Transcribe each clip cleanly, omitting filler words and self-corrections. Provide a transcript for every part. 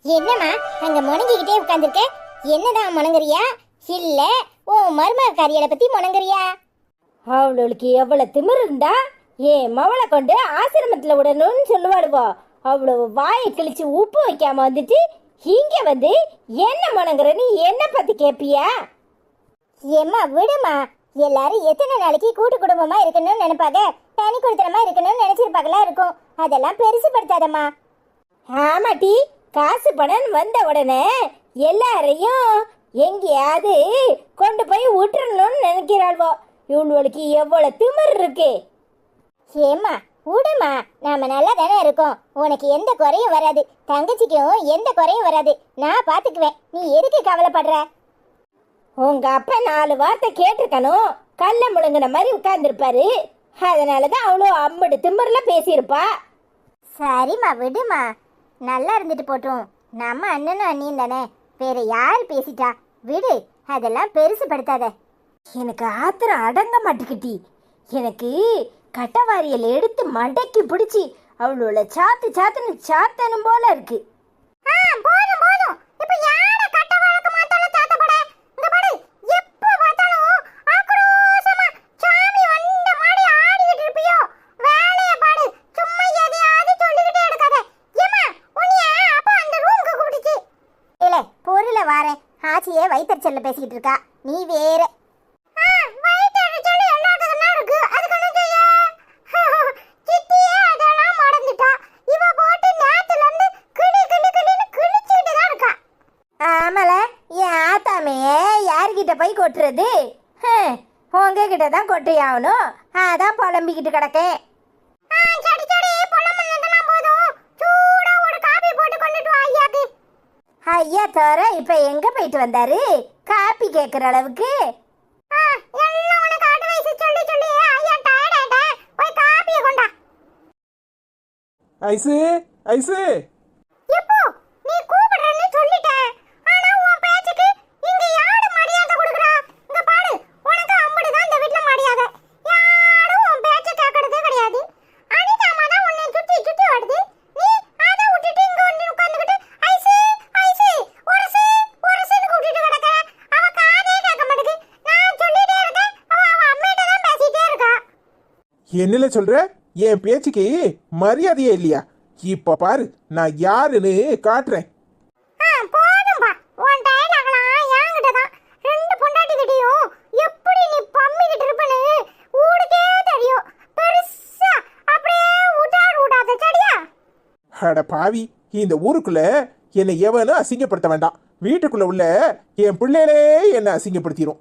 என்னம்மா அங்க முணங்கிக்கிட்டே உட்காந்துருக்க? என்னதான் முணங்குறியா? இல்ல உன் மருமக காரியலை பத்தி முணங்குறியா? அவளுக்கு எவ்வளவு திமிரு இருந்தா ஏன் மவளை கொண்டு ஆசிரமத்துல விடணும்னு சொல்லுவாளுவோ. அவ்வளவு வாயை கிழிச்சு உப்பு வைக்காம வந்துட்டு இங்க வந்து என்ன முணங்குறன்னு என்ன பத்தி கேப்பியா? ஏம்மா விடுமா. எல்லாரும் எத்தனை நாளைக்கு கூட்டு குடும்பமா இருக்கணும்னு நினைப்பாங்க, தனி குடுத்தனமா இருக்கணும்னு நினைச்சிருப்பாங்களா இருக்கும். அதெல்லாம் பெருசுபடுத்தாதம்மா. ஆமாட்டி, காசு பணம் வந்த உடனே எல்லாரையும் எங்கேயாவது கொண்டு போய் விட்டுறணும்னு நினைக்கிறாள்வோ. இவளுக்கு எவ்வளவு திமிர் இருக்கு. ஏம்மா விடுமா, நாம நல்லா தானே இருக்கோம். உனக்கு எந்த குறையும் வராது, தங்கச்சிக்கும் எந்த குறையும் வராது. நான் பாத்துக்குவேன், நீ எதுக்கு கவலைப்படுற? உங்க அப்பா 4 வார்த்தை கேட்டிருக்கணும். கல்ல முழுங்கின மாதிரி உட்கார்ந்துருப்பாரு. அதனாலதான் அவ்வளோ அம்மடு திமிர்ல பேசியிருப்பா. சரிம்மா விடுமா, நல்லா இருந்துட்டு போட்டும். நம்ம அண்ணனும் அண்ணியும் தானே, வேற யார் பேசிட்டா? விடு, அதெல்லாம் பெருசுபடுத்தாத. எனக்கு ஆத்திரம் அடங்க மாட்டுக்கிட்டி. எனக்கு கட்டவாரியல் எடுத்து மடக்கி பிடிச்சி அவளோட சாத்து சாத்துன்னு சாத்தனும் போல இருக்கு. போதும் போதும், இப்ப யார கட்ட வழக்க மாட்டாலும் சாத்தப்பட. இங்க பாரு, எப்ப பார்த்தாலும் ஆக்ரோஷமா சாமி வந்த மாதிரி ஆடிட்டு இருப்பியோ. வேலைய பாரு, சும்மா எதையாவது சொல்லிக்கிட்டே இருக்காத. ஏமா உன்னைய அப்பா அந்த ரூமுக்கு கூப்பிடுச்சு. இல்ல பொருளை வாரேன், ஆச்சியே வயிற்றுச்சல்ல பேசிக்கிட்டு இருக்கா, நீ வேற. போய் கொட்டுறது உங்ககிட்ட தான் கொட்டையாகணும். அதான் புலம்பிக்கிட்டு கிடக்கேன். ஐயா தோற இப்ப எங்க போயிட்டு வந்தாரு காப்பி கேக்குற அளவுக்கு? ஐசு ஐசு, என்னல சொல்ற? என் பேச்சுக்கு மரியாதையே இல்லையா? இப்ப பாரு நான் யாருன்னு காட்டுறேன். அட பாவி, இந்த ஊருக்குள்ள என்னை எவனும் அசிங்கப்படுத்த வேண்டாம். வீட்டுக்குள்ள உள்ள என் பிள்ளைகளே என்னை அசிங்கப்படுத்திடும்.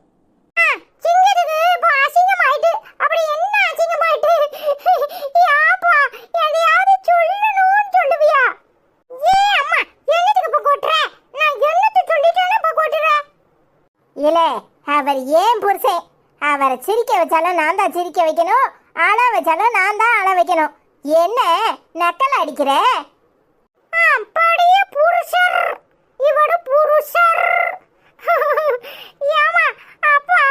அவர் ஏன் புருஷன், அவரை சிரிக்க வச்சாலும் நான் தான் சிரிக்க வைக்கணும், அழ வச்சாலும் நான் தான் அழ வைக்கணும். என்ன நக்கல் அடிக்கிற? அப்படியே புருஷர், இவட புருஷர். ஏமா அப்பா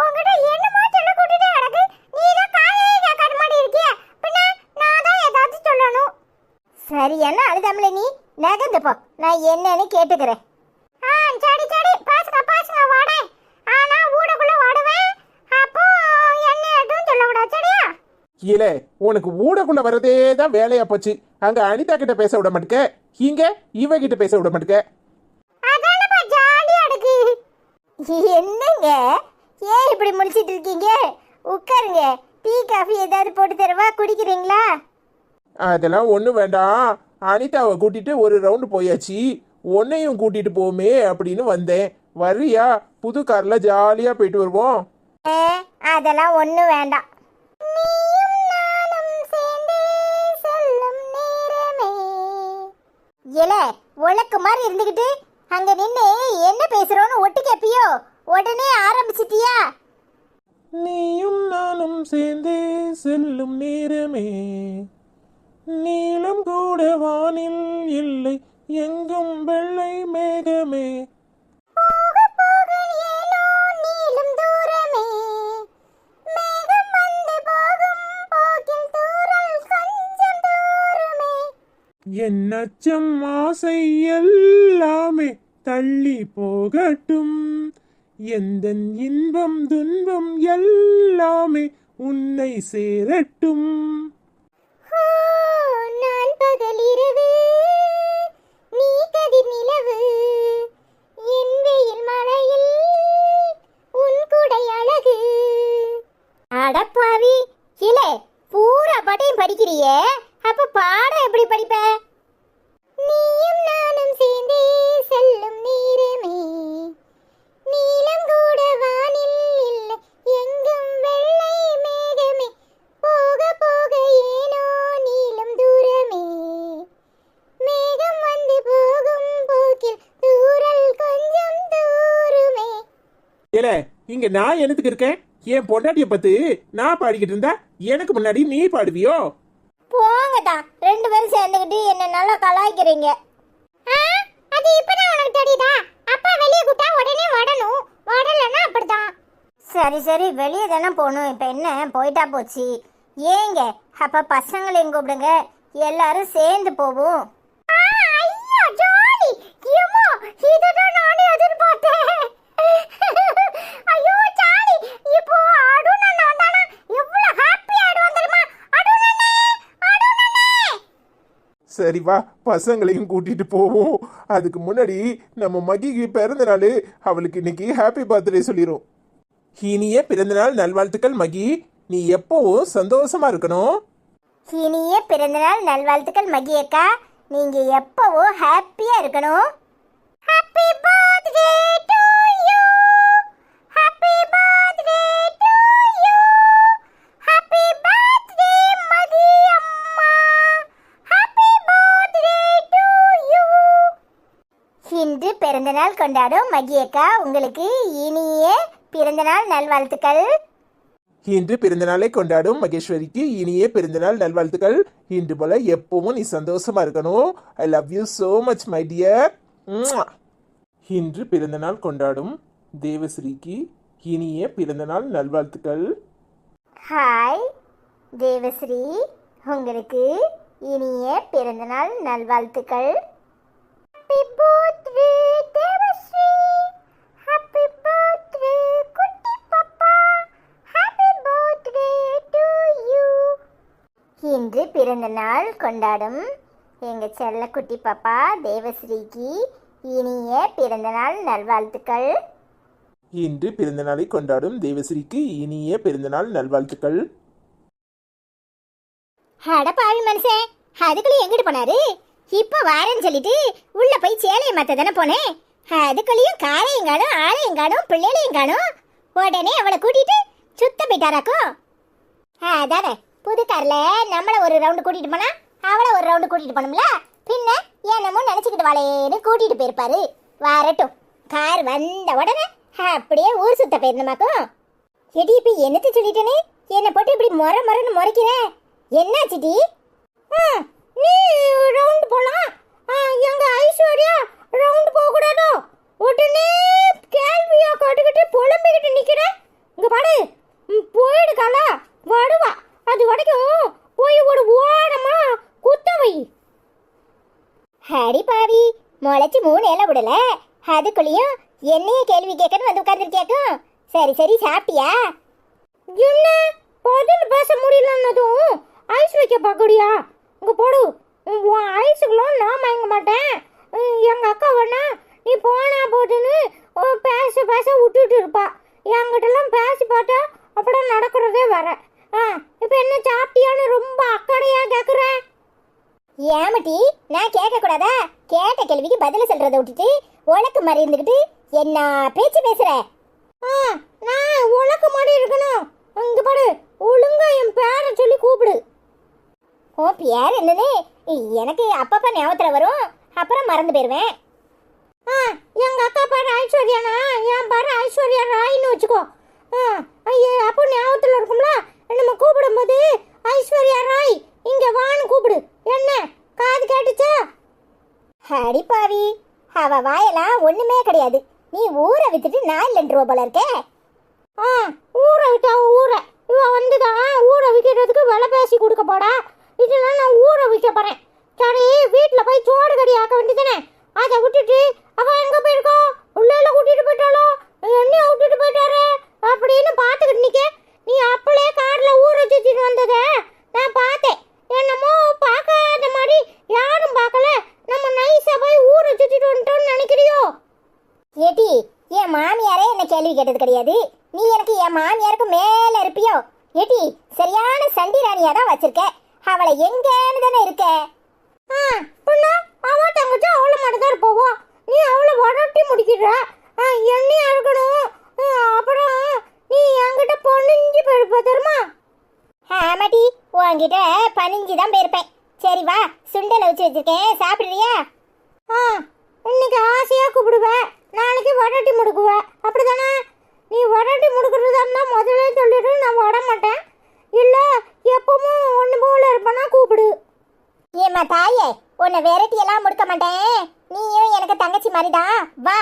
உன்கிட்ட என்னமோ சொல்ல கூட்டிட்டே கிடக்கு, நீ தான் காயே கேட்காத மாதிரி இருக்கிய. பின்ன நான் தான் ஏதாவது சொல்லணும். சரி என்ன அழுதாமல நீ நகர்ந்து போ, நான் என்னன்னு கேட்டுக்கிறேன். சரி சரி, பாசுங்க பாசுங்க வாடே. ஆனா ஊடக்குள்ள வாடுவேன், அப்போ என்ன ஏதும் சொல்லக்கூடாது சரியா? இல்ல உனக்கு ஊடக்குள்ள வரதே தான் வேலையா போச்சு. அங்க அனிதா கிட்ட பேச விட மாட்டேங்க, இங்க இவ கிட்ட பேச விட மாட்டேங்க. அதானப்பா ஜாலியா இருக்கு. என்னங்க ஏன் இப்படி முடிச்சிட்டு இருக்கீங்க? உட்காருங்க, டீ காஃபி ஏதாவது போட்டு தரவா, குடிக்கிறீங்களா? அதெல்லாம் ஒன்றும் வேண்டாம். அனிதாவை கூட்டிட்டு ஒரு ரவுண்டு போயாச்சு, உன்னையும் கூட்டிட்டு போமே அப்படின்னு வந்தேன். வர்றியா? புது கார்ல ஜாலியா போயிட்டு வருவோம். அதெல்லாம் ஒன்றும் வேண்டாம். இல உனக்கு மாதிரி இருந்துகிட்டு அங்க நின்று என்ன பேசுறோன்னு ஒட்டு கேப்பியோ? உடனே ஆரம்பிச்சிட்டியா? நீயும் நானும் சேர்ந்தே செல்லும் நேரமே, நீளம் கூட வானில் இல்லை, எங்கும் வெள்ளை மேகமே. என் அச்சம் ஆசை எல்லாம் தள்ளி போகட்டும். எந்தன் இன்பம் துன்பம் எல்லாமே உன்னை சேரட்டும். ஓ, நான் பகல் இரவு, நீ கதிர் நிலவு, என் வெயில் மழையில் உன் குடை அழகு. அடப்பாவி, இல்ல பூரா பாட்டையும் படிக்கிறியே, அப்ப பாடம் எப்படி படிப்ப? நீயும் நானும் சேர்ந்தே செல்லும் நேரமே, நீலம் கூட வானில் இல்லை, எங்கும் வெள்ளை மேகமே, போக போக ஏனோ நீளும் தூரமே, மேகம் வந்து போகும் போக்கில் தூரல் கொஞ்சம் தூருமே. ஏல, இங்க நான் என்னத்துக்கு இருக்கேன்? என் பொண்டாட்டிய பத்து நான் பாடிக்கிட்டு இருந்தா எனக்கு முன்னாடி நீ பாடுவியோ? போங்கடா, ரெண்டு பேரும் சேர்ந்துக்கிட்டு என்ன நல்லா கலாய்க்கிறீங்க. அது இப்பதான் உனக்கு தெரியுதா? அப்பா வெளியே கூட்டா உடனே வரணும், வரலன்னா அப்படிதான். சரி சரி, வெளியே தானே போகணும், இப்போ என்ன போயிட்டா போச்சு. ஏங்க அப்ப பசங்களையும் கூப்பிடுங்க, எல்லாரும் சேர்ந்து போவோம். ஐயோ ஜாலி, ஏம்மா இதுதான் நானே எதிர்பார்த்தேன். ஐயோ ஜாலி, இப்போ அருண் அண்ணா வந்தானா எவ்வளவு ஹாப்பி ஆயிடுவான் தெரியுமா? அருண் அண்ணே, அருண் அண்ணே. சரி வா, பசங்களையும் கூட்டிட்டு போவோம். அதுக்கு முன்னாடி நம்ம மகிக்கு பிறந்த நாள், அவளுக்கு இன்னைக்கு ஹாப்பி பர்த்டே சொல்லிடும். இனிய பிறந்தநாள் நல்வாழ்த்துக்கள் மகி, நீ எப்பவும் சந்தோஷமா இருக்கணும். இனிய பிறந்தநாள் நல்வாழ்த்துக்கள் மகி அக்கா, நீங்க எப்பவும் ஹாப்பியா இருக்கணும். Happy birthday to you, happy birthday to you, happy birthday Mathi அம்மா, ஹாப்பி பர்த்டே டு யூ. இன்று பிறந்தநாள் கொண்டாடும் மகி அக்கா, உங்களுக்கு இனிய பிறந்தநாள் நல்வாழ்த்துக்கள். இன்று பிறந்தநாளை கொண்டாடும் மகேஸ்வரிக்கு இனிய பிறந்தநாள் நல்வாழ்த்துக்கள். இன்று போல எப்பவும் நீ சந்தோஷமா இருக்கணும். I love you so much my dear. இன்று பிறந்தநாள் கொண்டாடும் தேவஸ்ரீக்கு இனிய பிறந்தநாள் நல்வாழ்த்துக்கள். ஹாய் தேவஸ்ரீ, உங்களுக்கு இனிய பிறந்தநாள் நல்வாழ்த்துக்கள். Happy birthday Devasri, happy birthday குட்டி பாப்பா, ஹாப்பி பர்த்டே டு யூ. இன்று பிறந்தநாள் கொண்டாடும் எங்க செல்ல குட்டி பாப்பா தேவஸ்ரீக்கு இனிய பிறந்தநாள் நல்வாழ்த்துக்கள். இன்று பிறந்தநாளை கொண்டாடும் தேவஸ்ரீக்கு இனிய பிறந்தநாள் நல்வாழ்த்துக்கள். அட பாவி மனுஷன், அதுக்குள்ளே எங்கிட்டு போனாரு? இப்போ வாரேன்னு சொல்லிட்டு உள்ள போய் சேலையை மாத்த தானே போனேன். அதுக்குள்ளேயும் காலையும் காணும், ஆளையும் காணும், பிள்ளைகளையும் காணும். உடனே அவளை கூட்டிட்டு சுத்த போயிட்டாராக்கும். அதானே, புது கார்ல நம்மள ஒரு ரவுண்டு கூட்டிட்டு போனா அவளை ஒரு ரவுண்டு கூட்டிட்டு போனோம்ல, பின்ன என்னமோ நினைச்சுக்கிட்டு வாழேன்னு கூட்டிட்டு போயிருப்பாரு. வரட்டும், கார் வந்த உடனே அப்படியே ஊர் சுத்த போயிருந்தமாக்கும். எடி இப்ப என்னத்தை சொல்லிட்டேனே, என்னை போட்டு இப்படி முறைன்னு முறைக்கிறேன். என்னாச்சுடி? நீ ரவுண்டு போலாம், எங்க ஐஸ்வர்யா ரவுண்டு போக கூடாதோ? உடனே கேள்வியா கட்டுக்கிட்டு புலம்பிக்கிட்டு நிக்கிறேன். இங்க பாடு, போயிடுக்கால வருவா, அது வரைக்கும் போய் ஒரு ஓரமா குத்த வை. ஹரி பாவி, முளைச்சு 3 இலை விடல, அதுக்குள்ளேயும் என்னைய கேள்வி கேட்கணும் வந்து உட்கார்ந்துருக்கேக்கும். சரி சரி, சாப்பிட்டியா? என்ன பதில் பேச முடியலன்னதும் ஐஸ் வைக்க பார்க்கடியா? இங்கே போடு, உன் ஐஸுக்கெல்லாம் நான் வாங்க மாட்டேன். எங்கள் அக்கா வேணா நீ போனா போதுன்னு பேச பேச விட்டுட்டு இருப்பா. என்கிட்டலாம் பேசி பார்த்தா அப்படியே நடக்கிறதே வர. இப்போ என்ன சாப்பிட்டியான்னு ரொம்ப அக்கறையாக கேட்குறேன். ஏமட்டி, நான் கேட்கக்கூடாதா? கேட்ட கேள்விக்கு பதில் சொல்றதை விட்டுட்டு உனக்கு மாதிரி இருந்துக்கிட்டு என்ன பேச்சு பேசுற? நான் உனக்கு மாதிரி இருக்கணும். இங்க பாரு, ஒழுங்கா என் பேரை சொல்லி கூப்பிடு. ஓ பேர் என்னன்னு எனக்கு அப்பப்ப ஞாபகத்துல வரும், அப்புறம் மறந்து போயிருவேன். எங்க அக்கா பேர் ஐஸ்வர்யானா, என் பேர் ஐஸ்வர்யா ராய்னு வச்சுக்கோ. அப்போ ஞாபகத்துல இருக்கும்ல, நம்ம கூப்பிடும்போது ஐஸ்வர்யா ராய் இங்க வான்னு கூப்பிடு. என்ன காது கேட்டுச்சா? அடிப்பாவி, அவ வாயெல்லாம் ஒண்ணுமே கிடையாது. நீ ஊரை வித்துட்டு நான் இல்லைன்றோ போல இருக்கே. ஊரை விட்டா ஊரை, இவ வந்துதான் ஊரை விற்கிறதுக்கு விலை பேசி கொடுக்க போடா. இதெல்லாம் நான் ஊரை விற்க போறேன். சரி, வீட்டில் போய் சோறு கறி ஆக்க வேண்டியதானே, அதை விட்டுட்டு அவ எங்க போயிருக்கோ, உள்ள கூட்டிட்டு போயிட்டாலோ, என்னைய விட்டுட்டு போயிட்டாரு அப்படின்னு பாத்துக்கிட்டு நிக்க. நீ அப்பளே கார்ல ஊற சுத்திட்டு வந்தத நான் பார்த்தேன். என்னமோ பார்க்காத மாதிரி யாரும் பார்க்கல, நம்ம நைஸா போய் ஊற சுத்திட்டு வந்துட்டோம்னு நினைக்கிறியோ? ஏடி, என் மாமியாரே என்ன கேள்வி கேட்டது கிடையாது, நீ எனக்கு என் மாமியாருக்கு மேல இருப்பியோ? ஏடி, சரியான சண்டி ராணியா தான் வச்சிருக்க. அவளை எங்கன்னு தானே இருக்க. பின்ன அவ தங்கச்சி அவளை மட்டும் தான் இருப்போவா? நீ அவளை வடட்டி முடிக்கிற, என்னையா இருக்கணும். அப்புறம் நீ என்கிட்ட பொண்ணிஞ்சு போயிருப்ப தெரியுமா? ஆமாடி, உன்கிட்ட பணிஞ்சு தான் போயிருப்பேன். சரி வா, சுண்டலை வச்சு வச்சிருக்கேன், சாப்பிடுறியா? இன்னைக்கு ஆசையா கூப்பிடுவேன், நாளைக்கு வடட்டி முடுக்குவேன், அப்படிதானே? நீ வடட்டி முடுக்கிறதா இருந்தா முதல்ல சொல்லிடு, நான் வட மாட்டேன். இல்ல எப்பவும் ஒண்ணு போல இருப்பேன்னா கூப்பிடு. ஏம்மா தாயே, உன்னை விரட்டி எல்லாம் முடுக்க மாட்டேன். நீயும் எனக்கு தங்கச்சி மாதிரிதான், வா.